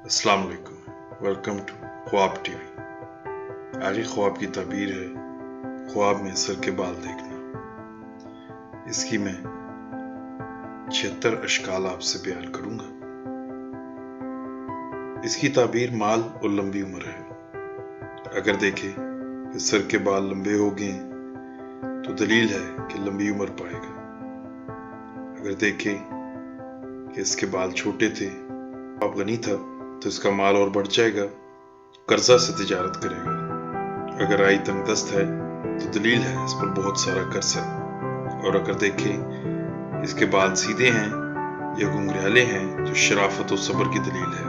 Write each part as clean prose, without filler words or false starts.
अस्सलाम वालेकुम, welcome to ख्वाब टीवी। आगे ख्वाब की ताबीर है ख्वाब में सर के बाल देखना। इसकी मैं 76 अशकाल आपसे बयान करूंगा। इसकी ताबीर माल और लंबी उम्र है। अगर देखें कि सर के बाल लंबे हो गए तो दलील है कि लंबी उम्र पाएगा। अगर देखें कि इसके बाल छोटे थे, आप गनी था, तो इसका माल और बढ़ जाएगा, कर्जा से तिजारत करेगा। अगर आई तंगदस्त है तो दलील है इस पर बहुत सारा कर्ज है। और अगर देखें इसके बाल सीधे हैं या घुंघराले हैं तो शराफत और सब्र की दलील है।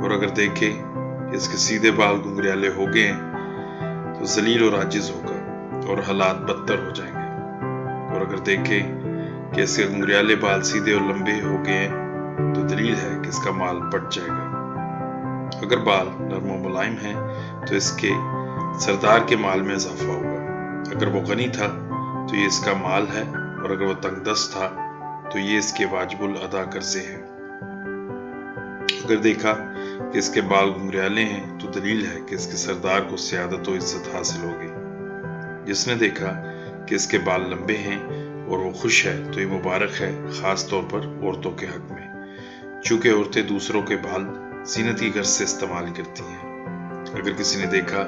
और अगर देखें कि इसके सीधे बाल घुंघराले हो गए हैं तो जलील और आजिज होगा और हालात बदतर हो जाएंगे। और अगर देखें कि इसके घुंघराले बाल सीधे और लंबे हो गए हैं तो दलील है कि इसका माल बढ़ जाएगा। अगर बाल नरम और मुलायम हैं तो इसके सरदार के माल में इजाफा होगा। अगर वो गनी था तो ये इसका माल है, और अगर वो तंगदस्त था तो ये इसके वाजिबुल अदा कर्जे हैं। अगर देखा कि इसके बाल घुंघराले हैं तो दलील है कि इसके सरदार को सियादत और इज्जत हासिल होगी। जिसने देखा कि इसके बाल लंबे हैं और वो खुश है तो ये मुबारक है, खास तौर पर औरतों के हक में, चूंकि औरतें दूसरों के बाल जीनत की गर्ज से इस्तेमाल करती हैं। अगर किसी ने देखा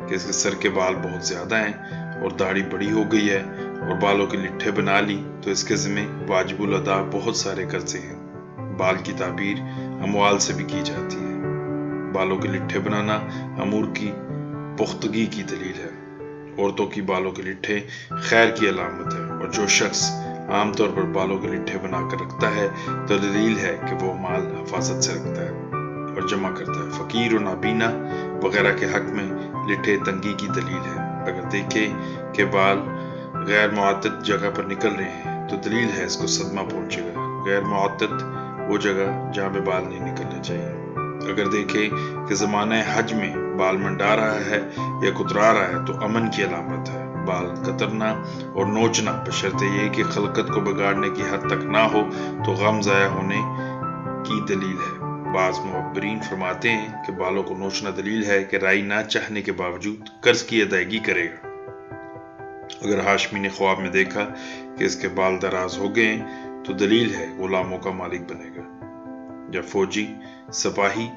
कि इसके सर के बाल बहुत ज्यादा हैं और दाढ़ी बड़ी हो गई है और बालों के लिट्ठे बना ली तो इसके ज़िम्मे वाजिबुल अदा बहुत सारे कर्जे हैं। बाल की ताबीर अमवाल से भी की जाती है। बालों के लिट्ठे बनाना अमूर की पुख्तगी की दलील है। औरतों की बालों के लिट्ठे खैर की अलामत है, और जो शख्स आमतौर पर बालों के लिट्ठे बनाकर रखता है तो दलील है कि वो माल हिफाजत से रखता है और जमा करता है। फकीर और नाबीना वगैरह के हक में लिट्ठे तंगी की दलील है। अगर देखें कि बाल गैर मुअत्तद जगह पर निकल रहे हैं तो दलील है इसको सदमा पहुंचेगा। गैर मुअत्तद वो जगह जहाँ पे बाल नहीं निकलने चाहिए। अगर देखें कि ज़माने हज में बाल मंडा रहा है या कुतरा रहा है तो अमन की अलामत है। बाल कतरना और नोचना बशर्ते ये कि खलकत को बिगाड़ने की हद तक ना हो तो गम ज़ाया होने की दलील है। बाज़ मुअब्बरीन फरमाते हैं कि बालों को नोचना दलील है कि राई ना चाहने के बावजूद कर्ज की अदायगी करेगा। अगर हाशमी ने ख्वाब में देखा कि इसके बाल दराज हो गए तो दलील है गुलामों का मालिक बनेगा। जब फौजी सिपाही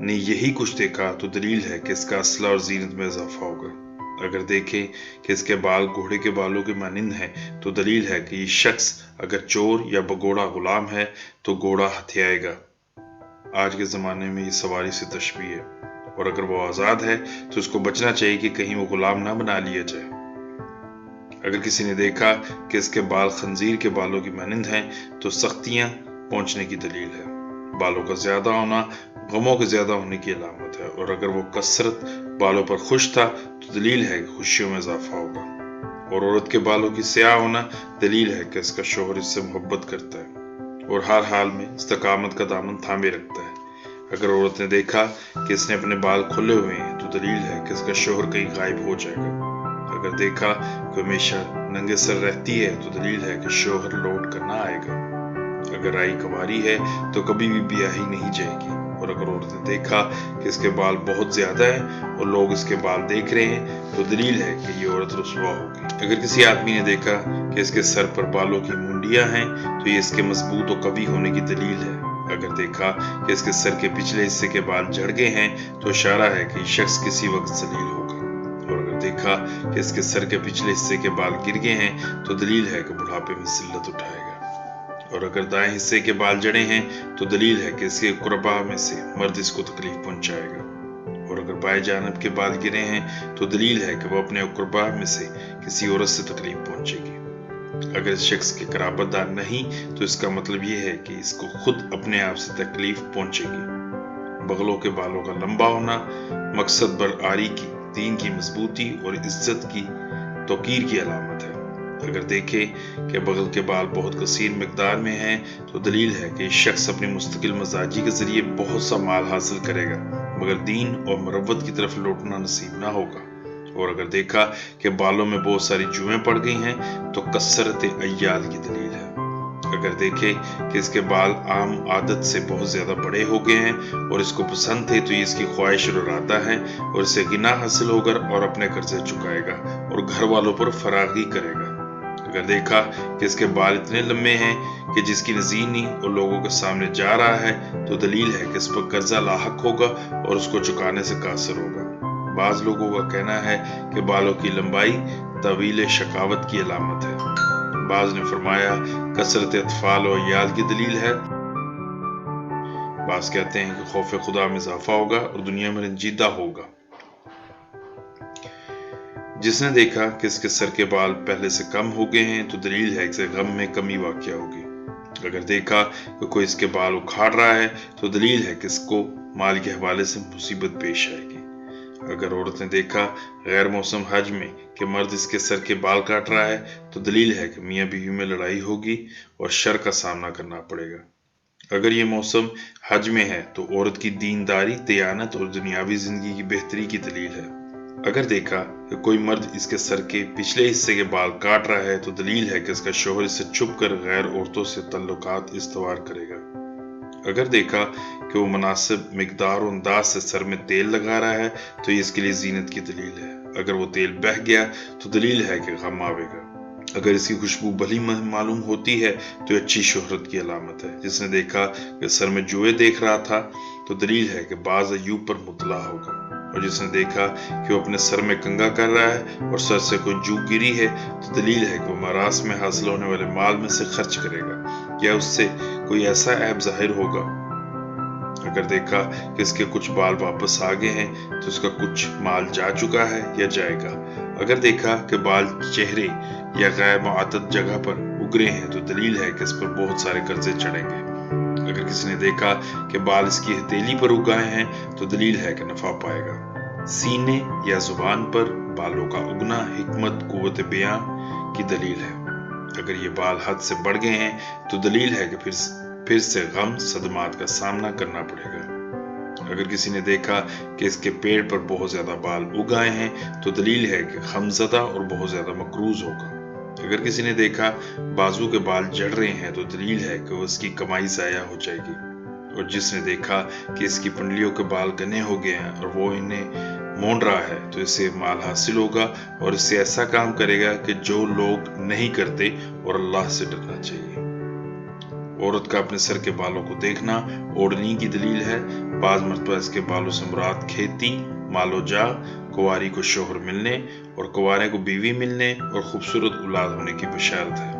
ने यही कुछ देखा तो दलील है कि इसका असला और जीनत में इजाफा होगा। अगर देखें कि इसके बाल घोड़े के बालों के मानिंद हैं तो दलील है कि ये शख्स अगर चोर या बगोड़ा गुलाम है तो घोड़ा हथियाएगा। आज के ज़माने में ये सवारी से तशबीह है, और अगर वो आज़ाद है तो उसको बचना चाहिए कि कहीं वो गुलाम ना बना लिया जाए। अगर किसी ने देखा कि इसके बाल खंजीर के बालों की मानिंद हैं तो सख्तियां पहुंचने की दलील है। बालों का ज्यादा होना गमों के ज्यादा होने की अलामत है, और अगर वो कसरत बालों पर खुश था तो दलील है कि खुशियों में इजाफा होगा। और औरत के बालों की स्याह होना दलील है कि इसका शौहर इससे मोहब्बत करता है और हर हाल में इस्तकामत का दामन थामे रखता है। अगर औरत ने देखा कि इसने अपने बाल खुले हुए हैं तो दलील है कि इसका शौहर कहीं गायब हो जाएगा। अगर देखा कि हमेशा नंगे सर रहती है तो दलील है कि शौहर लौट कर ना आएगा। अगर आई कुंवारी है तो कभी भी ब्याही नहीं जाएगी। और अगर औरत ने देखा कि इसके बाल बहुत ज्यादा हैं और लोग इसके बाल देख रहे हैं तो दलील है कि ये औरत रुसवा होगी। अगर किसी आदमी ने देखा कि इसके सर पर बालों की मुंडियां हैं तो ये इसके मजबूत और कवी होने की दलील है। अगर देखा कि इसके सर के पिछले हिस्से के बाल झड़ गए हैं तो इशारा है कि शख्स किसी वक्त जलील होगा। और अगर देखा कि इसके सर के पिछले हिस्से के बाल गिर गए हैं तो दलील है कि बुढ़ापे में जिल्लत उठाएगा। और अगर दाएं हिस्से के बाल जड़े हैं तो दलील है कि इसके कुर्बा में से मर्द इसको तकलीफ पहुंचाएगा। और अगर बाएं जानब के बाल गिरे हैं तो दलील है कि वह अपने कुर्बा में से किसी औरत से तकलीफ पहुंचेगी। अगर इस शख्स के कराबतदार नहीं तो इसका मतलब यह है कि इसको खुद अपने आप से तकलीफ पहुंचेगी। बगलों के बालों का लंबा होना मकसद बर आरी की, दीन की मजबूती और इज्जत की तौकीर की अलामत है। अगर देखें कि बगल के बाल बहुत कसीर मिकदार में हैं तो दलील है कि शख्स अपनी मुस्तकिल मजाजी के जरिए बहुत सा माल हासिल करेगा, मगर दीन और मरवत की तरफ लौटना नसीब ना होगा। और अगर देखा कि बालों में बहुत सारी जुएं पड़ गई हैं तो कसरत अय्याल की दलील है। अगर देखे कि इसके बाल आम आदत से बहुत ज्यादा बड़े हो गए हैं और इसको पसंद थे तो ये इसकी ख्वाहिश रुलाता है और इसे गिना हासिल होकर और अपने कर्जे चुकाएगा और घर वालों पर फरागी करेगा। अगर देखा कि इसके बाल इतने लंबे हैं कि जिसकी नजीर नहीं और लोगों के सामने जा रहा है तो दलील है कि इस पर कर्जा लाहक होगा और उसको चुकाने से कासिर होगा। बाज लोगों का कहना है कि बालों की लंबाई तवील शकावत की अलामत है। बाज ने फरमाया कसरत अतफाल और याद की दलील है। बाज कहते हैं कि खौफ खुदा में इजाफा होगा और दुनिया में रंजीदा होगा। जिसने देखा कि इसके सर के बाल पहले से कम हो गए हैं तो दलील है कि गम में कमी वाक़या होगी। अगर देखा कि कोई इसके बाल उखाड़ रहा है तो दलील है कि इसको माल के हवाले से मुसीबत पेश आएगी। अगर औरत ने देखा गैर मौसम हज में कि मर्द इसके सर के बाल काट रहा है तो दलील है कि मियाँ बीवी में लड़ाई होगी और शर का सामना करना पड़ेगा। अगर ये मौसम हज में है तो औरत की दीनदारी, दयानत और दुनियावी जिंदगी की बेहतरी की दलील है। अगर देखा कि कोई मर्द इसके सर के पिछले हिस्से के बाल काट रहा है तो दलील है कि इसका शौहर इससे छुप कर गैर औरतों से तल्लुकात इस्तवार करेगा। अगर देखा कि वो मुनासिब मिकदार और अंदाज से सर में तेल लगा रहा है तो ये इसके लिए जीनत की दलील है। अगर वो तेल बह गया तो दलील है कि गम आवेगा। अगर इसकी खुशबू भली मालूम होती है तो अच्छी शोहरत की अलामत है। जिसने देखा कि सर में जुए देख रहा था तो दलील है कि बाज अयूब पर मुतला होगा। और जिसने देखा कि वो अपने सर में कंगा कर रहा है और सर से कोई जू गिरी है तो दलील है कि वो मरास में हासिल होने वाले माल में से खर्च करेगा या उससे कोई ऐसा ऐब जाहिर होगा। अगर देखा कि इसके कुछ बाल वापस आ गए हैं तो इसका कुछ माल जा चुका है या जाएगा। अगर देखा कि बाल चेहरे या गैर मुआतद जगह पर उगरे हैं तो दलील है कि इस पर बहुत सारे कर्जे चढ़ेंगे। अगर किसी ने देखा कि बाल इसकी हथेली पर उगाए हैं तो दलील है कि नफा पाएगा। सीने या जुबान पर बालों का उगना हिकमत कुव्वत बयां की दलील है। अगर ये बाल हद से बढ़ गए हैं तो दलील है कि फिर से गम सदमात का सामना करना पड़ेगा। अगर किसी ने देखा कि इसके पेड़ पर बहुत ज्यादा बाल उगाए हैं तो दलील है कि गमज़दा और बहुत ज्यादा मकरूज होगा। अगर किसी ने देखा बाजू के बाल जड़ रहे हैं तो दलील है कि उसकी कमाई ज़ाया हो जाएगी। और जिसने देखा कि इसकी पंडलियों के बाल घने हो गए हैं और वो इन्हें मोड़ रहा है तो इसे माल हासिल होगा और इससे ऐसा काम करेगा कि जो लोग नहीं करते और अल्लाह से डरना चाहिए। औरत का अपने सर के बालों को देखना ओढ़नी की दलील है। बाज मरतबा इसके बालों से मुराद खेती, मालो जा, कुंवारी को शोहर मिलने और कुंवारे को बीवी मिलने और खूबसूरत औलाद होने की बशारत है।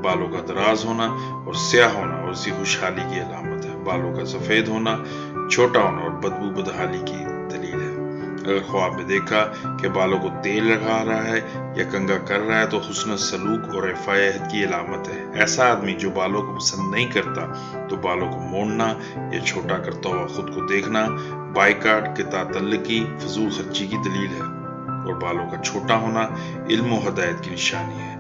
बालों का दराज होना और स्याह होना और इसी खुशहाली की अलामत है। बालों का सफेद होना, छोटा होना और बदबू बदहाली की दलील है। अगर ख्वाब में देखा कि बालों को तेल लगा रहा है या कंगा कर रहा है तो हुस्न सलूक और इफ़ायत की अलामत है। ऐसा आदमी जो बालों को पसंद नहीं करता तो बालों को मोड़ना या छोटा करता हुआ खुद को देखना बाइकाट के तातल्लुकी फजूल खर्ची की दलील है। और बालों का छोटा होना इल्म व हदायत की निशानी है।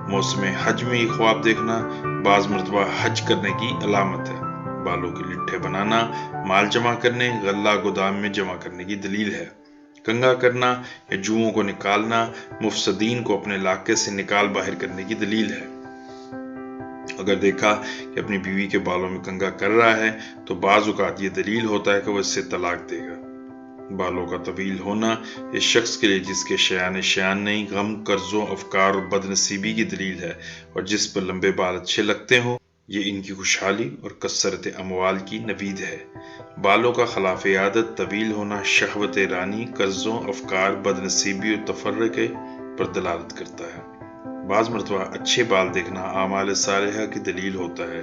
मौसम हज में ख्वाब देखना बाज मरतबा हज करने की अलामत है। बालों के लिट्ठे बनाना माल जमा करने, गल्ला गोदाम में जमा करने की दलील है। कंगा करना या जुओं को निकालना मुफसदीन को अपने इलाके से निकाल बाहर करने की दलील है। अगर देखा कि अपनी बीवी के बालों में कंगा कर रहा है तो बाज़ औक़ात ये दलील होता है कि वह इससे तलाक देगा। बालों का तवील होना इस शख्स के लिए जिसके शयान नहीं, गम, कर्जों, अफकार और बदनसीबी की दलील है और जिस पर लंबे बाल अच्छे लगते हो ये इनकी खुशहाली और कसरत अमवाल की नवीद है। बालों का खिलाफ आदत तवील होना शहवत रानी, कर्जों, अफकार, बदनसीबी और तफर्रक़े पर दलालत करता है। बाज़ मरतबा अच्छे बाल देखना आमाल सालिहा की दलील होता है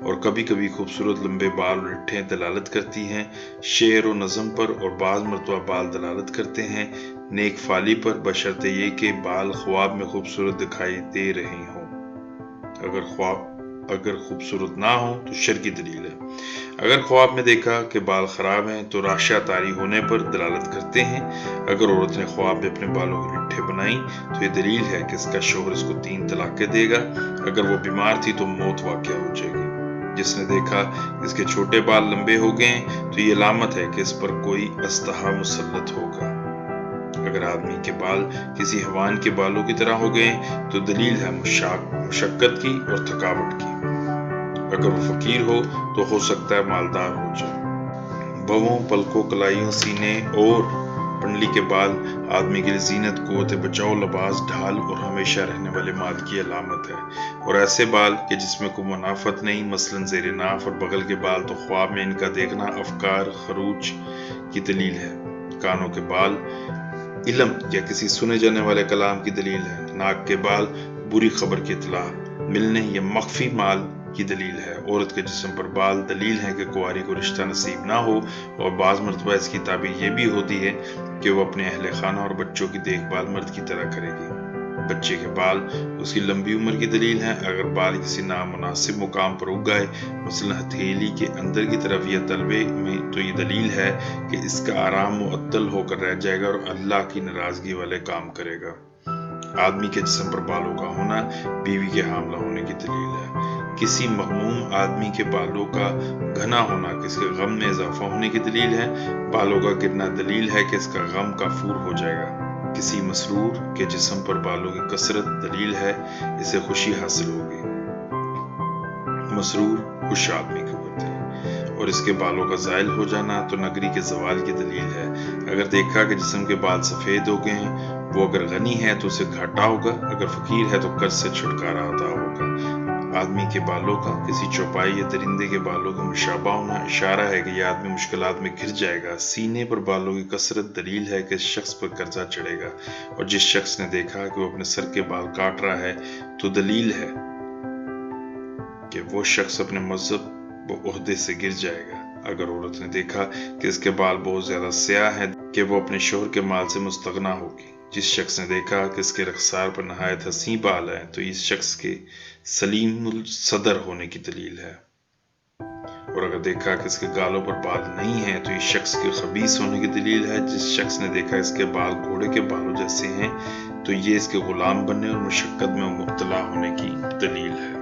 और कभी कभी खूबसूरत लंबे बाल और रिट्ठें दलालत करती हैं शेर और नज़म पर और बाज़ मरतबा बाल दलालत करते हैं नेक फाली पर बशर्ते ये कि बाल ख्वाब में खूबसूरत दिखाई दे रहे हों। अगर खूबसूरत ना हो तो शर की दलील है। अगर ख्वाब में देखा कि बाल खराब हैं तो राशा तारी होने पर दलालत करते हैं। अगर औरत ने ख्वाब में अपने बालों की लिट्ठें बनाई तो ये दलील है कि इसका शौहर इसको 3 तलाक़ें देगा। अगर वो बीमार थी तो मौत वाक़या हो जाएगी। जिसने देखा इसके छोटे बाल लंबे हो गए तो ये अलामत है कि इस पर कोई अस्तहा मुसल्लत होगा। अगर आदमी के बाल किसी हैवान के बालों की तरह हो गए तो दलील है मुशक्कत की और थकावट की। अगर वो फकीर हो सकता है मालदार हो जाए। भवों, पलकों, कलाइयों, सीने और पंडली के बाल आदमी के लिए जीनत, कुव्वत बचाओ, लिबास, ढाल और हमेशा रहने वाले माल की अलामत है। और ऐसे बाल कि जिसमें कोई मुनाफत नहीं, मसलन ज़ेरे नाफ और बगल के बाल तो ख्वाब में इनका देखना अफकार खरूज की दलील है। कानों के बाल इल्म या किसी सुने जाने वाले कलाम की दलील है। नाक के बाल बुरी खबर की इतला मिलने या मख्फी माल की दलील है। औरत के जिस्म पर बाल दलील है कि कुंवारी को रिश्ता नसीब ना हो, और बाज़ मरतबा इसकी ताबीर ये भी होती है कि वो अपने अहले खाना और बच्चों की देखभाल मर्द की तरह करेगी। बच्चे के बाल उसकी लंबी उम्र की दलील है। अगर बाल किसी नामुनासिब मुकाम पर उग गए, मसलन हथेली के अंदर की तरफ या तलवे में, तो ये दलील है कि इसका आराम मुअत्तल होकर रह जाएगा और अल्लाह की नाराजगी वाले काम करेगा। आदमी के जिस्म पर बालों का होना बीवी के हामला होने की दलील है। किसी महमूम आदमी के बालों का घना होना किसके गम में इजाफा होने की दलील है। बालों का गिरना दलील है कि इसका गम काफूर हो जाएगा। किसी मसरूर के जिस्म पर बालों की कसरत दलील है इसे खुशी हासिल होगी। मसरूर खुश आदमी को होते हैं। और इसके बालों का ज़ाइल हो जाना तो नगरी के ज़वाल की दलील है। अगर देखा कि जिस्म के बाल सफ़ेद हो गए हैं, वो अगर गनी है तो उसे घाटा होगा, अगर फकीर है तो कर्ज से छुटकारा अता होगा। आदमी के बालों का किसी चौपाई या दरिंदे के बालों का मुशाबा होना इशारा है कि यह आदमी मुश्किलात में घिर जाएगा। सीने पर बालों की कसरत दलील है कि इस शख्स पर कर्जा चढ़ेगा। और जिस शख्स ने देखा कि वो अपने सर के बाल काट रहा है तो दलील है कि वो शख्स अपने मजहब व ओहदे से गिर जाएगा। अगर औरत ने देखा कि इसके बाल बहुत ज्यादा स्याह हैं कि वो अपने शोहर के माल से मुस्तगना होगी। जिस शख्स ने देखा कि इसके रखसार पर नहायत हसी बाल हैं तो इस शख्स के सलीमुल सदर होने की दलील है। और अगर देखा कि इसके गालों पर बाल नहीं हैं तो इस शख्स के खबीस होने की दलील है। जिस शख्स ने देखा इसके बाल घोड़े के बालों जैसे हैं तो ये इसके गुलाम बनने और मुशक्कत में मुब्तला होने की दलील है।